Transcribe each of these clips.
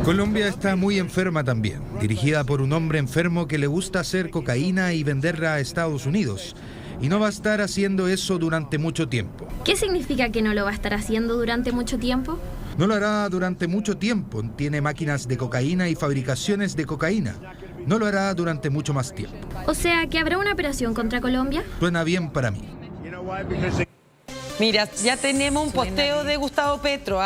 Colombia está muy enferma también, dirigida por un hombre enfermo que le gusta hacer cocaína y venderla a Estados Unidos. Y no va a estar haciendo eso durante mucho tiempo. ¿Qué significa que no lo va a estar haciendo durante mucho tiempo? No lo hará durante mucho tiempo. Tiene máquinas de cocaína y fabricaciones de cocaína. No lo hará durante mucho más tiempo. O sea, ¿que habrá una operación contra Colombia? Suena bien para mí. Mira, ya tenemos un posteo de Gustavo Petro.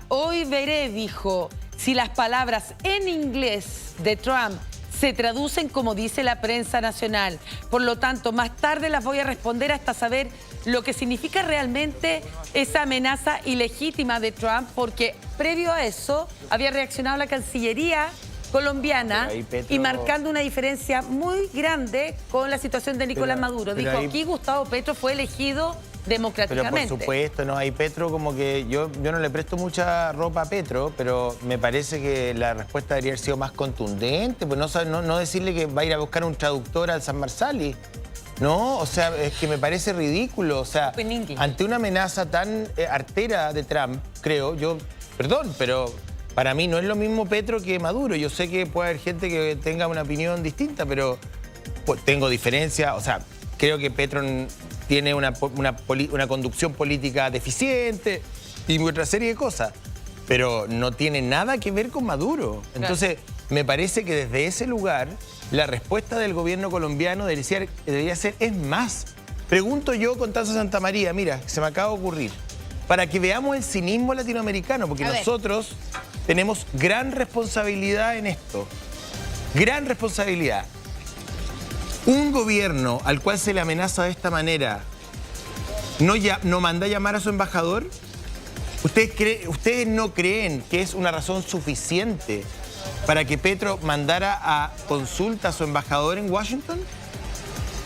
Hoy veré, dijo, si las palabras en inglés de Trump se traducen como dice la prensa nacional. Por lo tanto, más tarde las voy a responder hasta saber lo que significa realmente esa amenaza ilegítima de Trump, porque previo a eso había reaccionado la Cancillería colombiana y marcando una diferencia muy grande con la situación de Nicolás Maduro. Dijo, aquí Gustavo Petro fue elegido democráticamente. Pero por supuesto, no, ahí Petro como que yo no le presto mucha ropa a Petro, pero me parece que la respuesta debería haber sido más contundente, pues no decirle que va a ir a buscar un traductor al San Marsali. No, o sea, es que me parece ridículo, o sea, ante una amenaza tan artera de Trump, creo, perdón, pero para mí no es lo mismo Petro que Maduro. Yo sé que puede haber gente que tenga una opinión distinta, pero pues, tengo diferencia, o sea, creo que Petro tiene una conducción política deficiente y otra serie de cosas, pero no tiene nada que ver con Maduro. Entonces, me parece que desde ese lugar la respuesta del gobierno colombiano debería ser, es más. Pregunto yo, Constanza Santamaría, mira, se me acaba de ocurrir, para que veamos el cinismo latinoamericano, porque nosotros tenemos gran responsabilidad en esto, gran responsabilidad. Un gobierno al cual se le amenaza de esta manera, ¿no manda a llamar a su embajador? ¿Ustedes no creen que es una razón suficiente para que Petro mandara a consulta a su embajador en Washington?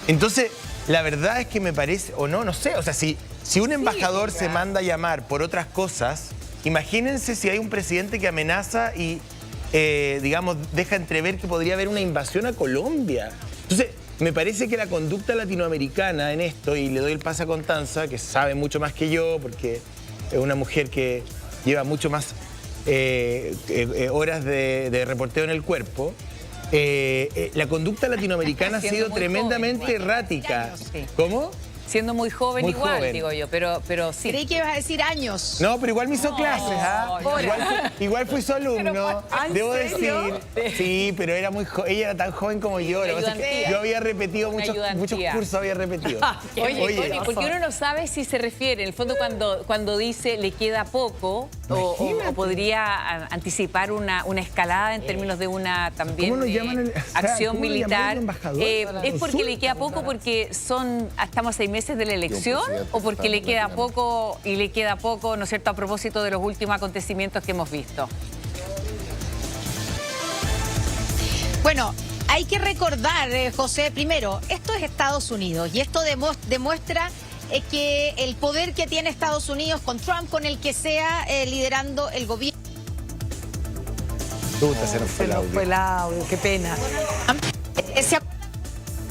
Entonces, la verdad es que me parece, o no sé, o sea, si un embajador se manda a llamar por otras cosas, imagínense si hay un presidente que amenaza y, digamos, deja entrever que podría haber una invasión a Colombia. Entonces, me parece que la conducta latinoamericana en esto, y le doy el pase a Constanza, que sabe mucho más que yo, porque es una mujer que lleva mucho más horas de reporteo en el cuerpo, la conducta latinoamericana ha sido tremendamente errática. ¿Cómo? Siendo muy joven, digo yo, pero sí. Creí que ibas a decir años. No, pero igual me hizo clases, igual fui su alumno, debo decir. Sí, pero era muy ella era tan joven como yo. Yo había repetido muchos cursos, había repetido. Oye, porque uno no sabe si se refiere, en el fondo cuando dice le queda poco, o podría anticipar una escalada en términos de una también acción militar. ¿Es porque le queda poco porque estamos a 6 meses de la elección o porque le queda poco ¿no es cierto?, a propósito de los últimos acontecimientos que hemos visto? Bueno, hay que recordar, José, primero, esto es Estados Unidos y esto demuestra que el poder que tiene Estados Unidos con Trump, con el que sea liderando el gobierno. Se nos fue el audio, qué pena.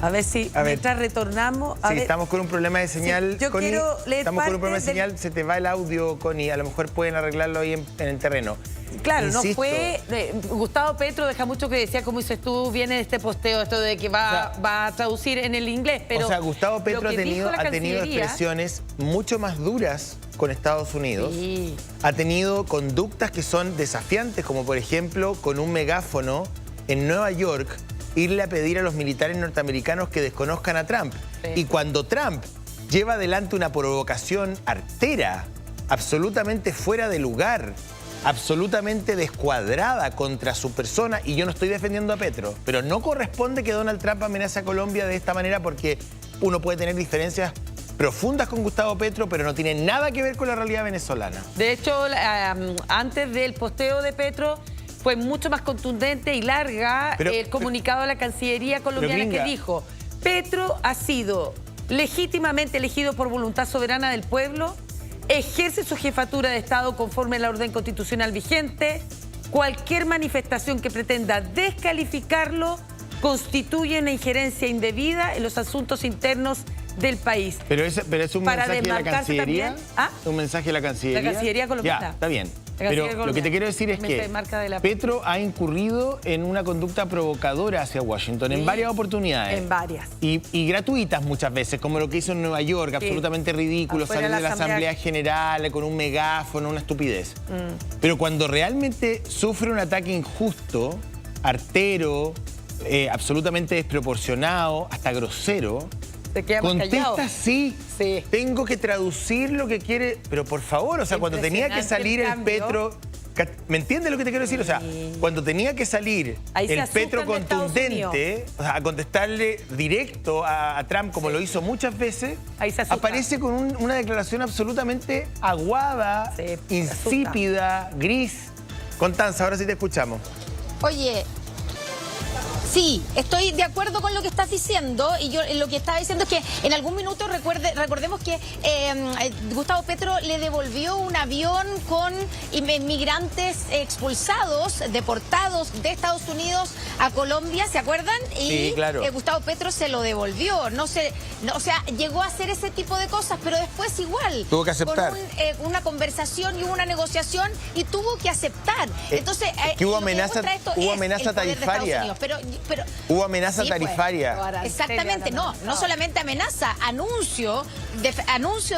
A ver si mientras retornamos. Estamos con un problema de señal, yo Connie. Quiero leer estamos con un problema de señal, se te va el audio, Connie. A lo mejor pueden arreglarlo ahí en el terreno. Claro, insisto, no fue. Gustavo Petro deja mucho que decía, como dices tú, viene de este posteo, esto de que va a traducir en el inglés. Pero o sea, Gustavo Petro ha tenido expresiones mucho más duras con Estados Unidos. Sí. Ha tenido conductas que son desafiantes, como por ejemplo, con un megáfono en Nueva York, irle a pedir a los militares norteamericanos que desconozcan a Trump. Sí. Y cuando Trump lleva adelante una provocación artera, absolutamente fuera de lugar, absolutamente descuadrada contra su persona, y yo no estoy defendiendo a Petro, pero no corresponde que Donald Trump amenace a Colombia de esta manera, porque uno puede tener diferencias profundas con Gustavo Petro, pero no tiene nada que ver con la realidad venezolana. De hecho, antes del posteo de Petro, fue mucho más contundente y larga el comunicado de la Cancillería colombiana que dijo: Petro ha sido legítimamente elegido por voluntad soberana del pueblo, ejerce su jefatura de Estado conforme a la orden constitucional vigente, cualquier manifestación que pretenda descalificarlo constituye una injerencia indebida en los asuntos internos del país. Pero es un mensaje de la Cancillería. También, ¿Un mensaje de la Cancillería? La Cancillería colombiana. Ya, está bien. Pero lo que te quiero decir es que Petro ha incurrido en una conducta provocadora hacia Washington en varias oportunidades. En varias. Y gratuitas muchas veces, como lo que hizo en Nueva York, absolutamente ridículo, salir de la Asamblea General con un megáfono, una estupidez. Pero cuando realmente sufre un ataque injusto, artero, absolutamente desproporcionado, hasta grosero, contesta sí. Tengo que traducir lo que quiere, pero por favor, o sea, cuando tenía que salir el Petro, ¿me entiendes lo que te quiero decir? O sea, cuando tenía que salir el Petro contundente, o sea, a contestarle directo a Trump, como lo hizo muchas veces, aparece con una declaración absolutamente aguada, insípida, gris. Constanza, ahora sí te escuchamos. Oye, sí, estoy de acuerdo con lo que estás diciendo, y yo lo que estaba diciendo es que en algún minuto recordemos que Gustavo Petro le devolvió un avión con inmigrantes expulsados, deportados de Estados Unidos a Colombia, ¿se acuerdan? Y sí, claro. Gustavo Petro se lo devolvió, o sea, llegó a hacer ese tipo de cosas, pero después igual tuvo que aceptar. Con una conversación y una negociación, y tuvo que aceptar. Entonces, que hubo amenaza tarifaria. Hubo amenaza tarifaria. Exactamente, no solamente amenaza, anuncio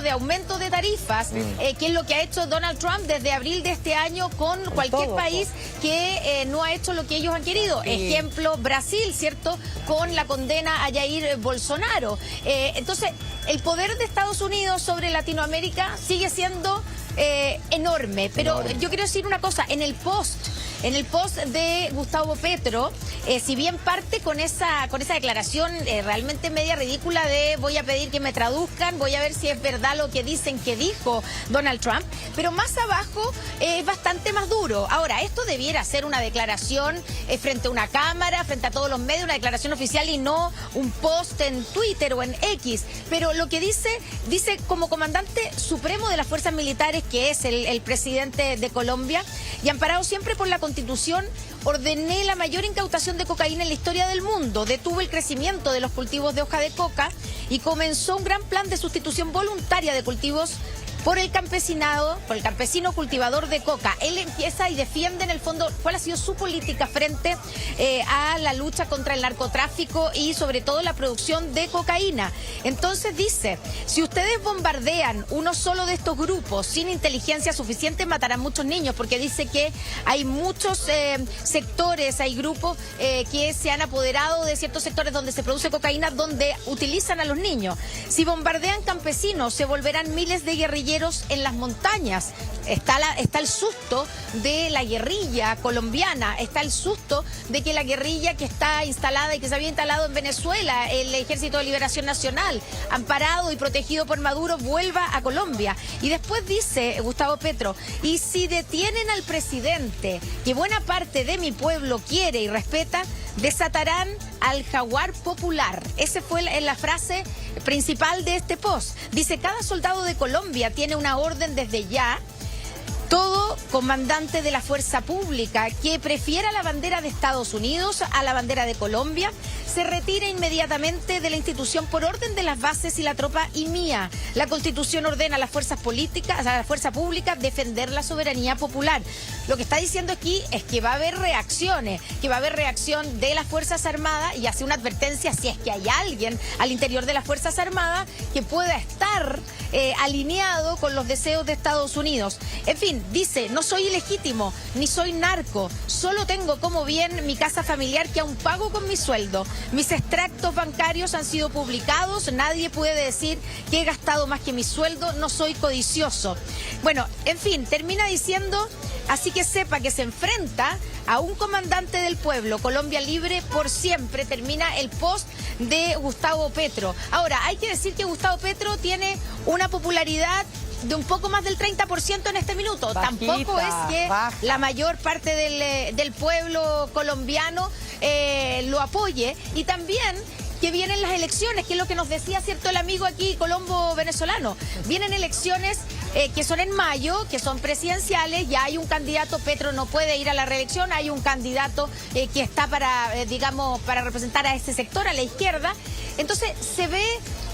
de aumento de tarifas, que es lo que ha hecho Donald Trump desde abril de este año con cualquier país que no ha hecho lo que ellos han querido. Ejemplo, Brasil, ¿cierto? Con la condena a Jair Bolsonaro. Entonces, el poder de Estados Unidos sobre Latinoamérica sigue siendo enorme. Pero yo quiero decir una cosa, en el post de Gustavo Petro, si bien parte con esa declaración realmente media ridícula de voy a pedir que me traduzcan, voy a ver si es verdad lo que dicen que dijo Donald Trump, pero más abajo es bastante más duro. Ahora, esto debiera ser una declaración frente a una cámara, frente a todos los medios, una declaración oficial y no un post en Twitter o en X. Pero lo que dice como comandante supremo de las fuerzas militares, que es el presidente de Colombia, y amparado siempre por la Constitución, ordené la mayor incautación de cocaína en la historia del mundo, detuve el crecimiento de los cultivos de hoja de coca y comenzó un gran plan de sustitución voluntaria de cultivos por el campesino cultivador de coca. Él empieza y defiende en el fondo cuál ha sido su política frente a la lucha contra el narcotráfico y sobre todo la producción de cocaína. Entonces dice, si ustedes bombardean uno solo de estos grupos sin inteligencia suficiente, matarán muchos niños, porque dice que hay muchos sectores, hay grupos que se han apoderado de ciertos sectores donde se produce cocaína, donde utilizan a los niños. Si bombardean campesinos, se volverán miles de guerrilleros en las montañas. Está el susto de la guerrilla colombiana, está el susto de que la guerrilla que está instalada y que se había instalado en Venezuela, el Ejército de Liberación Nacional, amparado y protegido por Maduro, vuelva a Colombia. Y después dice Gustavo Petro, y si detienen al presidente, que buena parte de mi pueblo quiere y respeta, desatarán al jaguar popular. Esa fue la frase principal de este post. Dice, cada soldado de Colombia tiene una orden desde ya. Todo comandante de la fuerza pública que prefiera la bandera de Estados Unidos a la bandera de Colombia se retira inmediatamente de la institución por orden de las bases y la tropa IMIA. La Constitución ordena a las fuerzas políticas, a la fuerza pública, defender la soberanía popular. Lo que está diciendo aquí es que va a haber reacciones, que va a haber reacción de las Fuerzas Armadas, y hace una advertencia si es que hay alguien al interior de las Fuerzas Armadas que pueda estar alineado con los deseos de Estados Unidos. En fin, dice, no soy ilegítimo, ni soy narco, solo tengo como bien mi casa familiar que aún pago con mi sueldo. Mis extractos bancarios han sido publicados, nadie puede decir que he gastado más que mi sueldo, no soy codicioso. Bueno, en fin, termina diciendo, así que sepa que se enfrenta a un comandante del pueblo, Colombia libre por siempre, termina el post de Gustavo Petro. Ahora, hay que decir que Gustavo Petro tiene una popularidad de un poco más del 30% en este minuto. Bajita, tampoco es que la mayor parte del pueblo colombiano lo apoye, y también que vienen las elecciones, que es lo que nos decía cierto el amigo aquí, Colombo venezolano. Vienen elecciones que son en mayo, que son presidenciales, ya hay un candidato, Petro no puede ir a la reelección, hay un candidato que está para representar a ese sector, a la izquierda. Entonces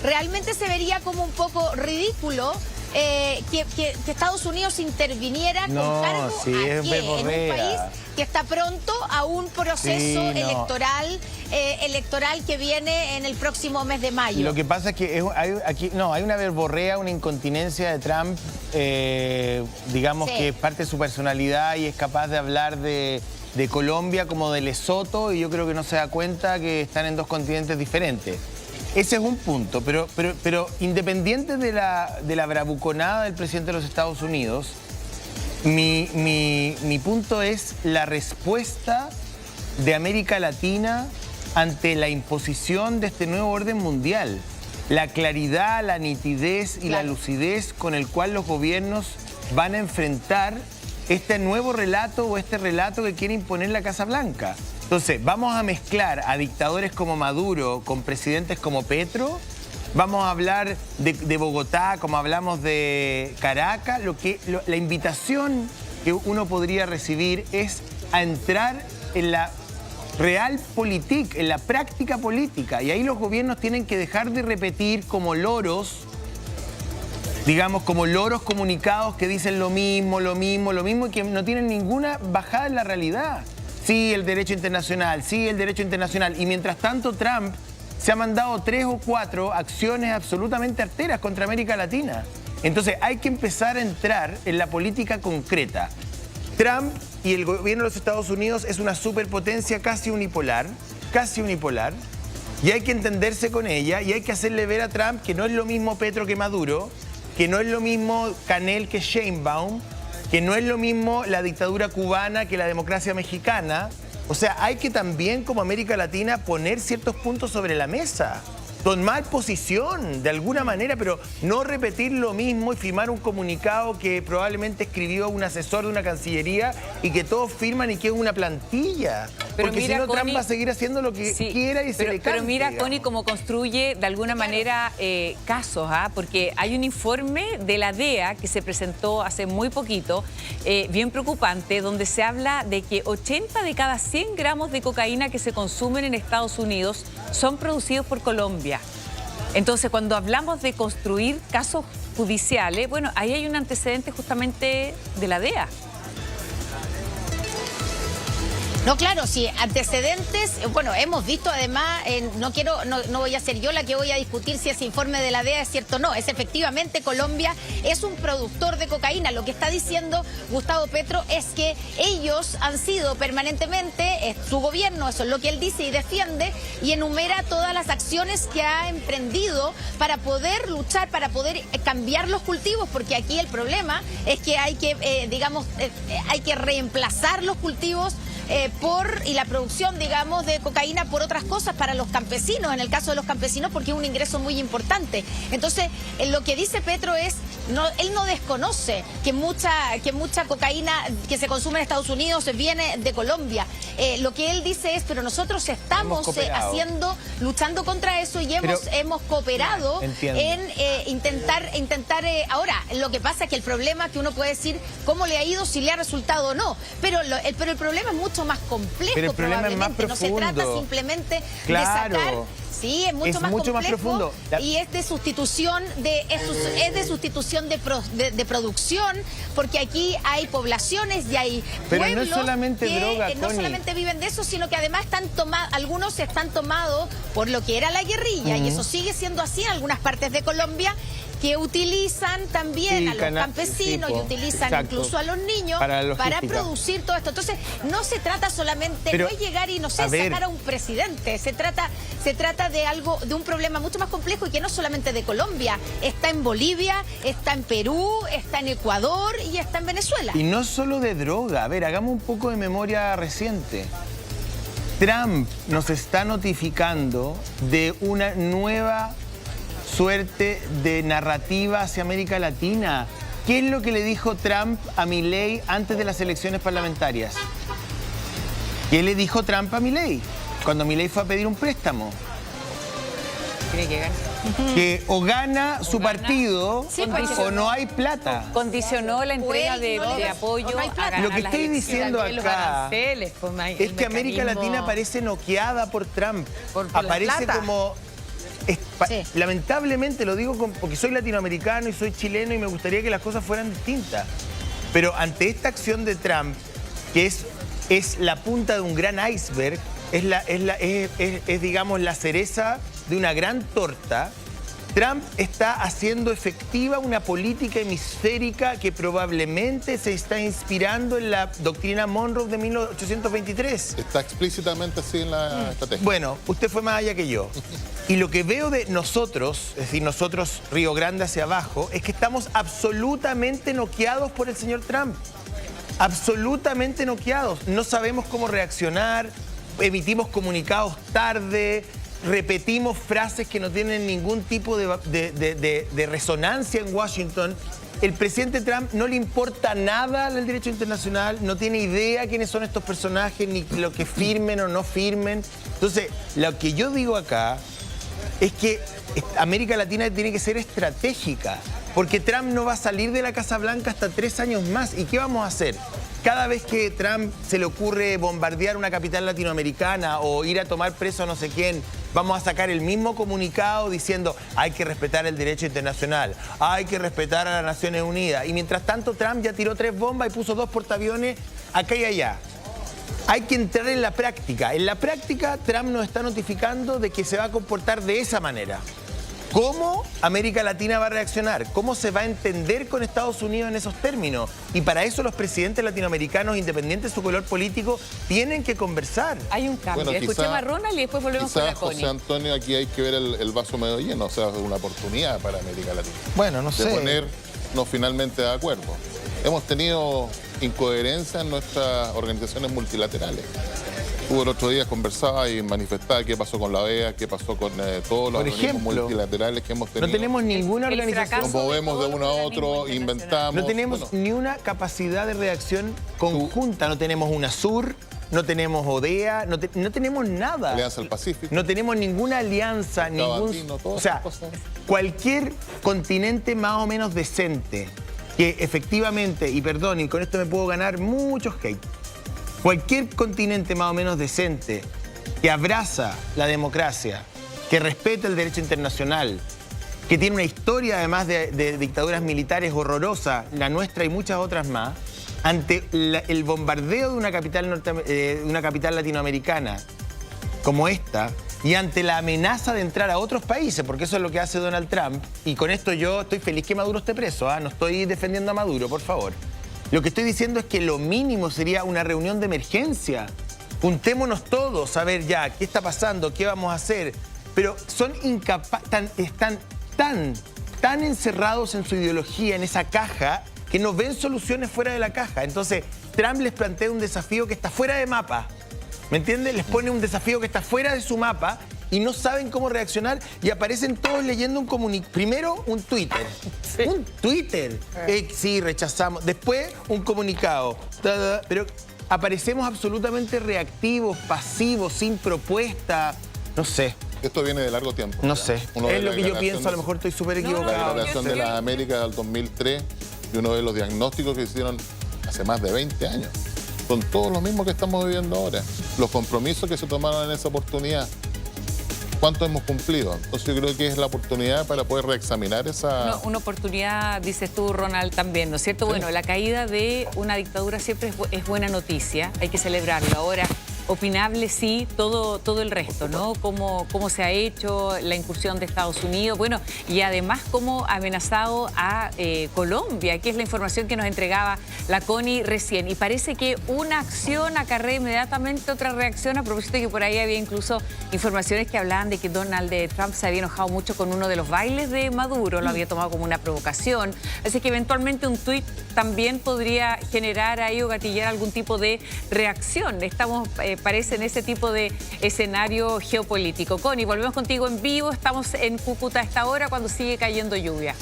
realmente se vería como un poco ridículo que Estados Unidos interviniera con No, cargo sí, a es qué, en un verborrea. país que está pronto a un proceso Sí, no. electoral que viene en el próximo mes de mayo. Lo que pasa es que hay una verborrea, una incontinencia de Trump, digamos Sí. que es parte de su personalidad y es capaz de hablar de Colombia como de Lesoto, y yo creo que no se da cuenta que están en dos continentes diferentes. Ese es un punto, pero independiente de la bravuconada del presidente de los Estados Unidos, mi punto es la respuesta de América Latina ante la imposición de este nuevo orden mundial. La claridad, la nitidez y la lucidez con el cual los gobiernos van a enfrentar este nuevo relato o este relato que quiere imponer la Casa Blanca. Entonces, ¿vamos a mezclar a dictadores como Maduro con presidentes como Petro? ¿Vamos a hablar de Bogotá como hablamos de Caracas? La invitación que uno podría recibir es a entrar en la realpolitik, en la práctica política. Y ahí los gobiernos tienen que dejar de repetir como loros, digamos, como loros comunicados que dicen lo mismo, y que no tienen ninguna bajada en la realidad. Sí, el derecho internacional, sí, el derecho internacional. Y mientras tanto, Trump se ha mandado 3 o 4 acciones absolutamente arteras contra América Latina. Entonces, hay que empezar a entrar en la política concreta. Trump y el gobierno de los Estados Unidos es una superpotencia casi unipolar, y hay que entenderse con ella y hay que hacerle ver a Trump que no es lo mismo Petro que Maduro, que no es lo mismo Canel que Sheinbaum, que no es lo mismo la dictadura cubana que la democracia mexicana. O sea, hay que también como América Latina poner ciertos puntos sobre la mesa, tomar posición de alguna manera, pero no repetir lo mismo y firmar un comunicado que probablemente escribió un asesor de una cancillería y que todos firman y que es una plantilla. Pero porque mira, si no, Trump Connie, va a seguir haciendo lo que quiera y se le cante. Pero mira, digamos. Connie, cómo construye de alguna manera casos, porque hay un informe de la DEA que se presentó hace muy poquito, bien preocupante, donde se habla de que 80 de cada 100 gramos de cocaína que se consumen en Estados Unidos son producidos por Colombia. Entonces, cuando hablamos de construir casos judiciales, bueno, ahí hay un antecedente justamente de la DEA. No, claro, sí, antecedentes, bueno, hemos visto además, no voy a ser yo la que voy a discutir si ese informe de la DEA es cierto o no, es efectivamente Colombia es un productor de cocaína. Lo que está diciendo Gustavo Petro es que ellos han sido permanentemente, su gobierno, eso es lo que él dice y defiende, y enumera todas las acciones que ha emprendido para poder luchar, para poder cambiar los cultivos, porque aquí el problema es que hay que, hay que reemplazar los cultivos y la producción, digamos, de cocaína por otras cosas para los campesinos, en el caso de los campesinos, porque es un ingreso muy importante. Entonces, lo que dice Petro es, él no desconoce que mucha cocaína que se consume en Estados Unidos viene de Colombia. Lo que él dice es, pero nosotros estamos luchando contra eso y hemos cooperado en intentar. Ahora, lo que pasa es que el problema es que uno puede decir cómo le ha ido, si le ha resultado o no, pero el problema es mucho más complejo. Pero el problema es más profundo. No se trata simplemente de sacar. Sí, es mucho más complejo y es de sustitución de producción, porque aquí hay poblaciones y hay pueblos no es solamente que droga, no Connie. solamente viven de eso, sino que además algunos están tomados por lo que era la guerrilla, y eso sigue siendo así en algunas partes de Colombia, que utilizan también a los campesinos y utilizan incluso a los niños para producir todo esto. Entonces, no se trata solamente, no es llegar y, sacar a un presidente. Se trata de un problema mucho más complejo y que no solamente de Colombia. Está en Bolivia, está en Perú, está en Ecuador y está en Venezuela. Y no solo de droga. A ver, hagamos un poco de memoria reciente. Trump nos está notificando de una nueva suerte de narrativa hacia América Latina. ¿Qué es lo que le dijo Trump a Milei antes de las elecciones parlamentarias? ¿Qué le dijo Trump a Milei cuando Milei fue a pedir un préstamo? Tiene que ganar. Que o gana su partido o no hay plata. Condicionó la entrega de apoyo a ganar. Lo que estoy diciendo acá es que América mecanismo Latina parece noqueada por Trump. por la Aparece plata. como lamentablemente lo digo porque soy latinoamericano y soy chileno y me gustaría que las cosas fueran distintas. Pero ante esta acción de Trump, que es la punta de un gran iceberg, es digamos, la cereza de una gran torta, Trump está haciendo efectiva una política hemisférica que probablemente se está inspirando en la doctrina Monroe de 1823. Está explícitamente así en la estrategia. Bueno, usted fue más allá que yo. Y lo que veo de nosotros, es decir, nosotros Río Grande hacia abajo, es que estamos absolutamente noqueados por el señor Trump. Absolutamente noqueados. No sabemos cómo reaccionar, emitimos comunicados tarde, repetimos frases que no tienen ningún tipo de resonancia en Washington. El presidente Trump no le importa nada al derecho internacional, no tiene idea quiénes son estos personajes, ni lo que firmen o no firmen. Entonces, lo que yo digo acá es que América Latina tiene que ser estratégica, porque Trump no va a salir de la Casa Blanca hasta 3 años más. ¿Y qué vamos a hacer? Cada vez que Trump se le ocurre bombardear una capital latinoamericana o ir a tomar preso a no sé quién, vamos a sacar el mismo comunicado diciendo hay que respetar el derecho internacional, hay que respetar a las Naciones Unidas. Y mientras tanto Trump ya tiró 3 bombas y puso 2 portaaviones acá y allá. Hay que entrar en la práctica. En la práctica Trump nos está notificando de que se va a comportar de esa manera. ¿Cómo América Latina va a reaccionar? ¿Cómo se va a entender con Estados Unidos en esos términos? Y para eso los presidentes latinoamericanos, independientes de su color político, tienen que conversar. Hay un cambio. Bueno, Escuchemos a Ronald y después volvemos con la Connie. José Antonio, aquí hay que ver el vaso medio lleno, o sea, es una oportunidad para América Latina. Bueno, no sé. De ponernos finalmente de acuerdo. Hemos tenido incoherencia en nuestras organizaciones multilaterales. Hubo el otro día conversaba y manifestaba qué pasó con la OEA, qué pasó con todos los organismos multilaterales que hemos tenido. No tenemos ninguna organización. Nos movemos de uno a otro, inventamos. No tenemos ni una capacidad de reacción conjunta. No tenemos UNASUR, no tenemos ODEA, no tenemos nada. Alianza del Pacífico. No tenemos ninguna alianza, o sea, cualquier continente más o menos decente que efectivamente, y perdón, y con esto me puedo ganar muchos hate, cualquier continente más o menos decente que abraza la democracia, que respeta el derecho internacional, que tiene una historia además de dictaduras militares horrorosas, la nuestra y muchas otras más, ante el bombardeo de una capital latinoamericana como esta, y ante la amenaza de entrar a otros países, porque eso es lo que hace Donald Trump, y con esto yo estoy feliz que Maduro esté preso, no estoy defendiendo a Maduro, por favor. Lo que estoy diciendo es que lo mínimo sería una reunión de emergencia. Juntémonos todos a ver ya qué está pasando, qué vamos a hacer. Pero son están tan encerrados en su ideología, en esa caja, que no ven soluciones fuera de la caja. Entonces, Trump les plantea un desafío que está fuera de mapa. ¿Me entiendes? Les pone un desafío que está fuera de su mapa y no saben cómo reaccionar y aparecen todos leyendo un comunicado. Primero, un Twitter. Sí. Un Twitter. Sí, rechazamos. Después, un comunicado. Pero aparecemos absolutamente reactivos, pasivos, sin propuesta. No sé. Esto viene de largo tiempo. No sé. Es lo que yo pienso, a lo mejor estoy súper equivocado. La Declaración de las Américas del 2003 y uno de los diagnósticos que se hicieron hace más de 20 años. Son todos los mismos que estamos viviendo ahora. Los compromisos que se tomaron en esa oportunidad, ¿cuánto hemos cumplido? Entonces yo creo que es la oportunidad para poder reexaminar esa... Una oportunidad, dices tú, Ronald, también, ¿no es cierto? Sí. Bueno, la caída de una dictadura siempre es buena noticia, hay que celebrarlo. Ahora, opinable sí, todo el resto, ¿no? Cómo se ha hecho la incursión de Estados Unidos, bueno, y además cómo ha amenazado a Colombia, que es la información que nos entregaba la Connie recién. Y parece que una acción acarrea inmediatamente otra reacción, a propósito de que por ahí había incluso informaciones que hablaban de que Donald Trump se había enojado mucho con uno de los bailes de Maduro, lo había tomado como una provocación. Así que eventualmente un tuit también podría generar ahí o gatillar algún tipo de reacción. Estamos... parece en ese tipo de escenario geopolítico. Connie, volvemos contigo en vivo. Estamos en Cúcuta a esta hora cuando sigue cayendo lluvia.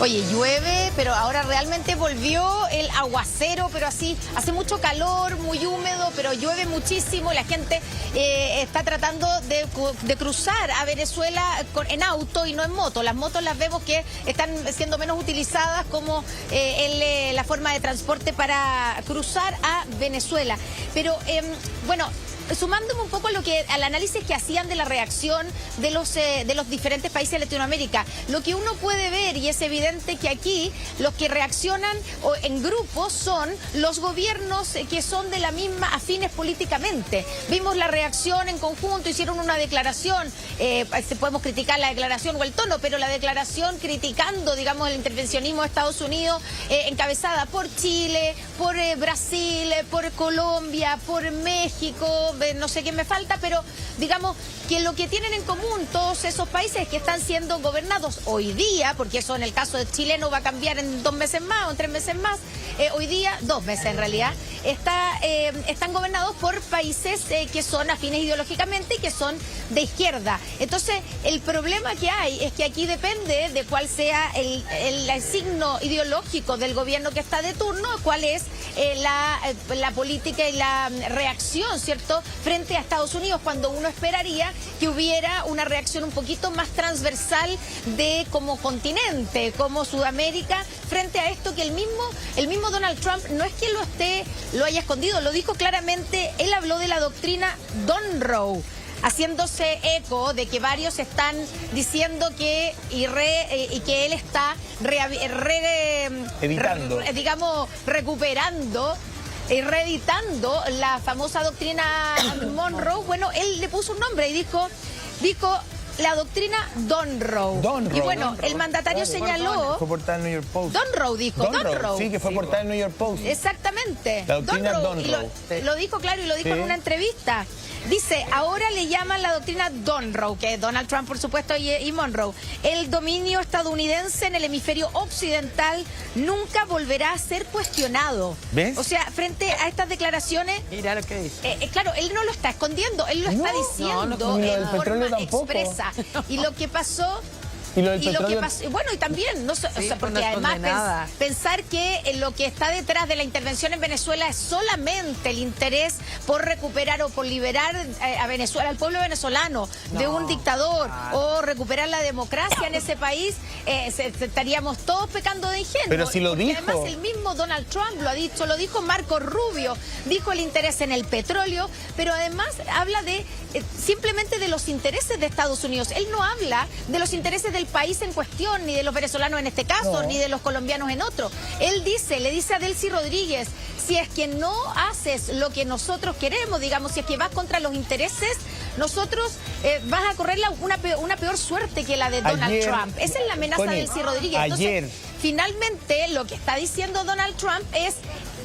Oye, llueve, pero ahora realmente volvió el aguacero, pero así, hace mucho calor, muy húmedo, pero llueve muchísimo. La gente está tratando de cruzar a Venezuela en auto y no en moto. Las motos las vemos que están siendo menos utilizadas como la forma de transporte para cruzar a Venezuela. Pero, bueno, sumándome un poco al análisis que hacían de la reacción de los diferentes países de Latinoamérica, lo que uno puede ver, y es evidente que aquí los que reaccionan en grupo son los gobiernos que son de la misma, afines políticamente. Vimos la reacción en conjunto, hicieron una declaración, podemos criticar la declaración o el tono, pero la declaración criticando, digamos, el intervencionismo de Estados Unidos, encabezada por Chile, por Brasil, por Colombia, por México, no sé qué me falta, pero digamos que lo que tienen en común todos esos países que están siendo gobernados hoy día, porque eso en el caso del chileno va a cambiar en 2 meses más o en 3 meses más, hoy día, 2 meses en realidad, están gobernados por países que son afines ideológicamente y que son de izquierda. Entonces, el problema que hay es que aquí depende de cuál sea el signo ideológico del gobierno que está de turno, cuál es la política y la reacción, ¿cierto?, frente a Estados Unidos, cuando uno esperaría que hubiera una reacción un poquito más transversal de como continente, como Sudamérica, frente a esto que el mismo Donald Trump no es que lo haya escondido, lo dijo claramente. Él habló de la doctrina Monroe, haciéndose eco de que varios están diciendo que que él está recuperando y reeditando la famosa doctrina Monroe. Bueno, él le puso un nombre y dijo la doctrina Monroe. Y bueno, el mandatario señaló... Fue portada en New York Post. Monroe dijo, Monroe. Sí, que fue portada en New York Post. Exactamente. La doctrina Monroe. Y lo dijo claro y lo dijo en una entrevista. Dice, ahora le llaman la doctrina Monroe, que es Donald Trump, por supuesto, y Monroe. El dominio estadounidense en el hemisferio occidental nunca volverá a ser cuestionado. ¿Ves? O sea, frente a estas declaraciones... Mira lo que dice. Claro, él no lo está escondiendo, él lo está diciendo en forma expresa. Y lo que pasó... Y lo del petróleo... bueno, y también, porque además pensar que lo que está detrás de la intervención en Venezuela es solamente el interés por recuperar o por liberar a Venezuela, al pueblo venezolano, de un dictador, o recuperar la democracia en ese país, estaríamos todos pecando de ingenuos. Pero si lo dijo. Además, el mismo Donald Trump lo ha dicho, lo dijo Marco Rubio, dijo el interés en el petróleo, pero además habla de simplemente de los intereses de Estados Unidos. Él no habla de los intereses del país en cuestión, ni de los venezolanos en este caso, ni de los colombianos en otro. Él le dice a Delcy Rodríguez, si es que no haces lo que nosotros queremos, digamos, si es que vas contra los intereses, nosotros vas a correr una peor suerte que la de Donald Trump. Esa es la amenaza de Delcy Rodríguez. Entonces, finalmente, lo que está diciendo Donald Trump es: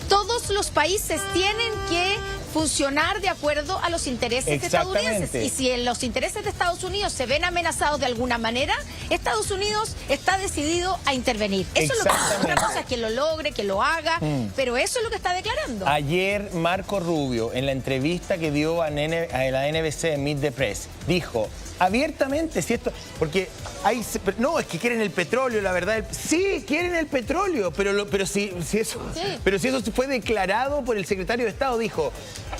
todos los países tienen que funcionar de acuerdo a los intereses estadounidenses. Y si los intereses de Estados Unidos se ven amenazados de alguna manera, Estados Unidos está decidido a intervenir. Eso es lo que pasa. Otra cosa es que lo logre, que lo haga, pero eso es lo que está declarando. Ayer Marco Rubio, en la entrevista que dio a la NBC Meet the Press, dijo abiertamente, si esto, porque no, es que quieren el petróleo, la verdad, sí, quieren el petróleo, pero si eso fue declarado por el secretario de Estado, dijo,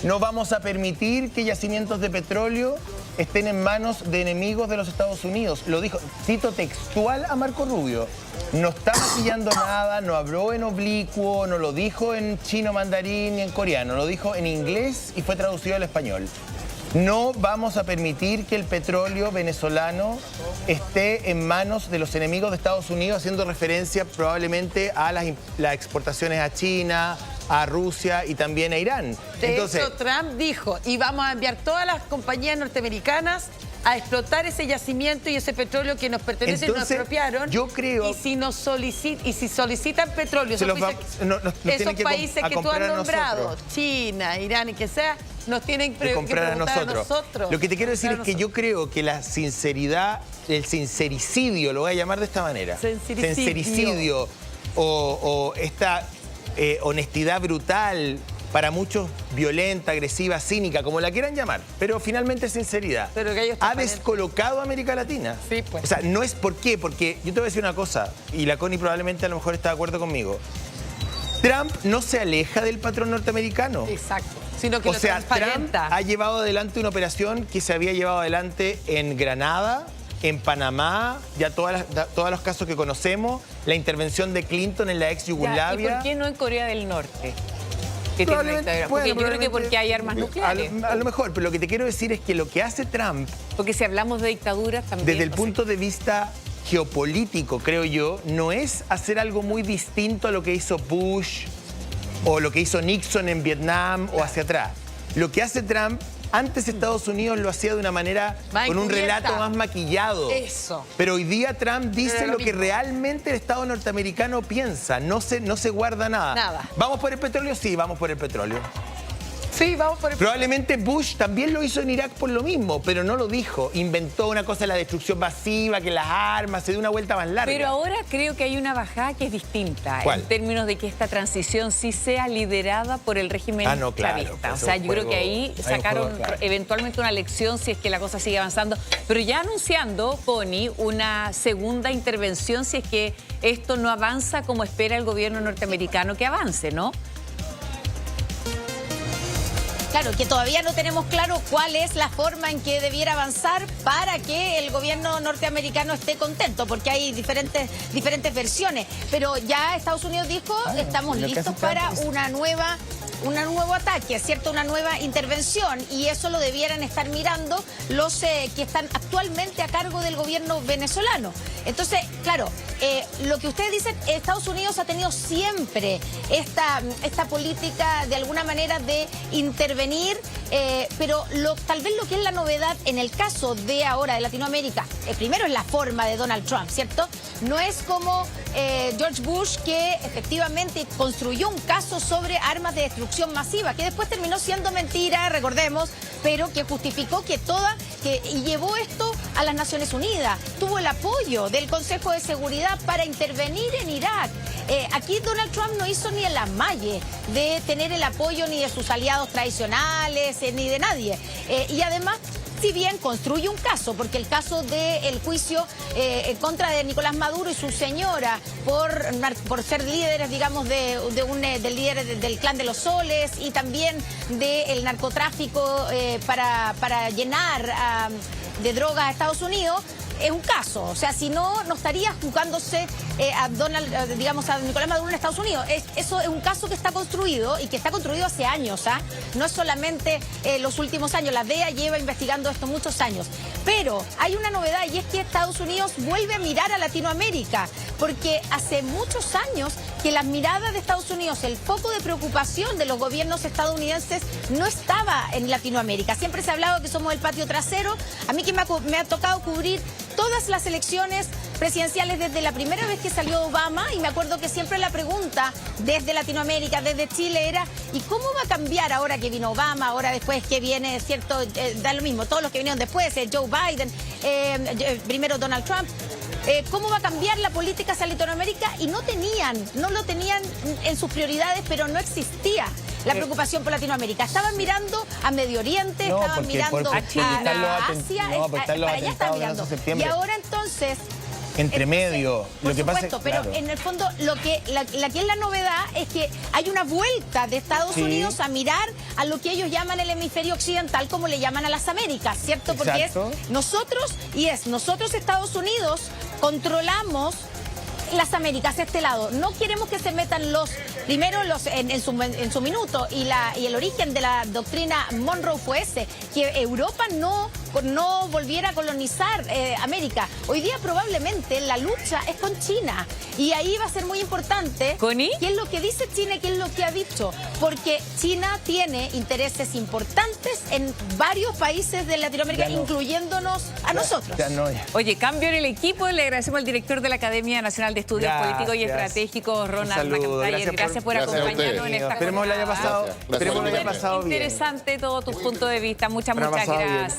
no vamos a permitir que yacimientos de petróleo estén en manos de enemigos de los Estados Unidos. Lo dijo, cito textual a Marco Rubio, no está maquillando nada, no habló en oblicuo, no lo dijo en chino mandarín ni en coreano, lo dijo en inglés y fue traducido al español. No vamos a permitir que el petróleo venezolano esté en manos de los enemigos de Estados Unidos, haciendo referencia probablemente a las exportaciones a China, a Rusia y también a Irán. Entonces, de hecho, Trump dijo, y vamos a enviar todas las compañías norteamericanas a explotar ese yacimiento y ese petróleo que nos pertenece y nos apropiaron. Yo creo... Y si solicitan petróleo, esos países que tú has nombrado, China, Irán y que sea, nos tienen que preguntar a nosotros. Lo que te quiero decir es que yo creo que la sinceridad, el sincericidio, lo voy a llamar de esta manera. Sincericidio o esta honestidad brutal, para muchos violenta, agresiva, cínica, como la quieran llamar, pero finalmente sinceridad, ha descolocado a América Latina. Sí, pues. O sea, no es por qué, porque yo te voy a decir una cosa, y la Connie probablemente a lo mejor está de acuerdo conmigo. Trump no se aleja del patrón norteamericano. Exacto. Sino que Trump ha llevado adelante una operación que se había llevado adelante en Granada, en Panamá, ya todos los casos que conocemos, la intervención de Clinton en la ex Yugoslavia. ¿Y por qué no en Corea del Norte? que tiene una dictadura. Porque yo creo que porque hay armas nucleares. A lo mejor, pero lo que te quiero decir es que lo que hace Trump... Porque si hablamos de dictaduras también... Desde el punto de vista geopolítico, creo yo, no es hacer algo muy distinto a lo que hizo Bush o lo que hizo Nixon en Vietnam o hacia atrás. Lo que hace Trump, antes Estados Unidos lo hacía de una manera, con un relato más maquillado. Eso. Pero hoy día Trump dice lo que realmente el Estado norteamericano piensa, no se guarda nada. ¿Vamos por el petróleo? Sí, vamos por el petróleo. Sí, vamos por el... Probablemente Bush también lo hizo en Irak por lo mismo, pero no lo dijo. Inventó una cosa de la destrucción masiva, que las armas, se dio una vuelta más larga. Pero ahora creo que hay una bajada que es distinta. ¿Cuál? En términos de que esta transición sí sea liderada por el régimen chavista. Pues o sea, yo creo que ahí sacaron eventualmente una lección si es que la cosa sigue avanzando. Pero ya anunciando, Connie, una segunda intervención si es que esto no avanza como espera el gobierno norteamericano que avance, ¿no? Claro, que todavía no tenemos claro cuál es la forma en que debiera avanzar para que el gobierno norteamericano esté contento, porque hay diferentes versiones. Pero ya Estados Unidos dijo, estamos listos para un nuevo ataque, ¿cierto? Una nueva intervención, y eso lo debieran estar mirando los que están actualmente a cargo del gobierno venezolano. Entonces, claro, lo que ustedes dicen, Estados Unidos ha tenido siempre esta política de alguna manera de intervenir, pero tal vez lo que es la novedad en el caso de ahora de Latinoamérica, primero es la forma de Donald Trump, ¿cierto? No es como George Bush, que efectivamente construyó un caso sobre armas de destrucción masiva, que después terminó siendo mentira, recordemos, pero que justificó y llevó esto a las Naciones Unidas. Tuvo el apoyo del Consejo de Seguridad para intervenir en Irak. Aquí Donald Trump no hizo ni el amague de tener el apoyo ni de sus aliados tradicionales, ni de nadie. Y además, si bien construye un caso, porque el caso del juicio en contra de Nicolás Maduro y su señora por ser líderes, digamos, del líder del Clan de los Soles, y también del narcotráfico para llenar de drogas a Estados Unidos, es un caso. O sea, si no estaría juzgándose a Nicolás Maduro en Estados Unidos. Eso es un caso que está construido, y que está construido hace años, no es solamente los últimos años. La DEA lleva investigando esto muchos años. Pero hay una novedad, y es que Estados Unidos vuelve a mirar a Latinoamérica, porque hace muchos años que las miradas de Estados Unidos, el foco de preocupación de los gobiernos estadounidenses no estaba en Latinoamérica. Siempre se ha hablado que somos el patio trasero. A mí que me ha tocado cubrir todas las elecciones presidenciales desde la primera vez que salió Obama, y me acuerdo que siempre la pregunta desde Latinoamérica, desde Chile, era ¿y cómo va a cambiar ahora que vino Obama, ahora después que viene, cierto, da lo mismo, todos los que vinieron después, Joe Biden, primero Donald Trump? ¿Cómo va a cambiar la política hacia Latinoamérica? Y no lo tenían en sus prioridades, pero no existía la preocupación por Latinoamérica. Estaban mirando a Medio Oriente, estaban mirando a Asia, para allá estaban mirando. Y ahora entonces... Entre medio, lo que pasa es, pero en el fondo la que es la novedad es que hay una vuelta de Estados Unidos a mirar a lo que ellos llaman el hemisferio occidental, como le llaman a las Américas, ¿cierto? Porque nosotros Estados Unidos controlamos las Américas, este lado. No queremos que se metan en su minuto, y el origen de la doctrina Monroe fue ese, que Europa no volviera a colonizar América. Hoy día probablemente la lucha es con China, y ahí va a ser muy importante qué es lo que dice China y qué es lo que ha dicho, porque China tiene intereses importantes en varios países de Latinoamérica, incluyéndonos a nosotros. Oye, cambio en el equipo. Le agradecemos al director de la Academia Nacional de Estudios Políticos y Estratégicos, Ronald McIntyre. Gracias por acompañarnos en esta Esperemos que le haya pasado bien. Interesante todos tus puntos de vista. Muchas gracias.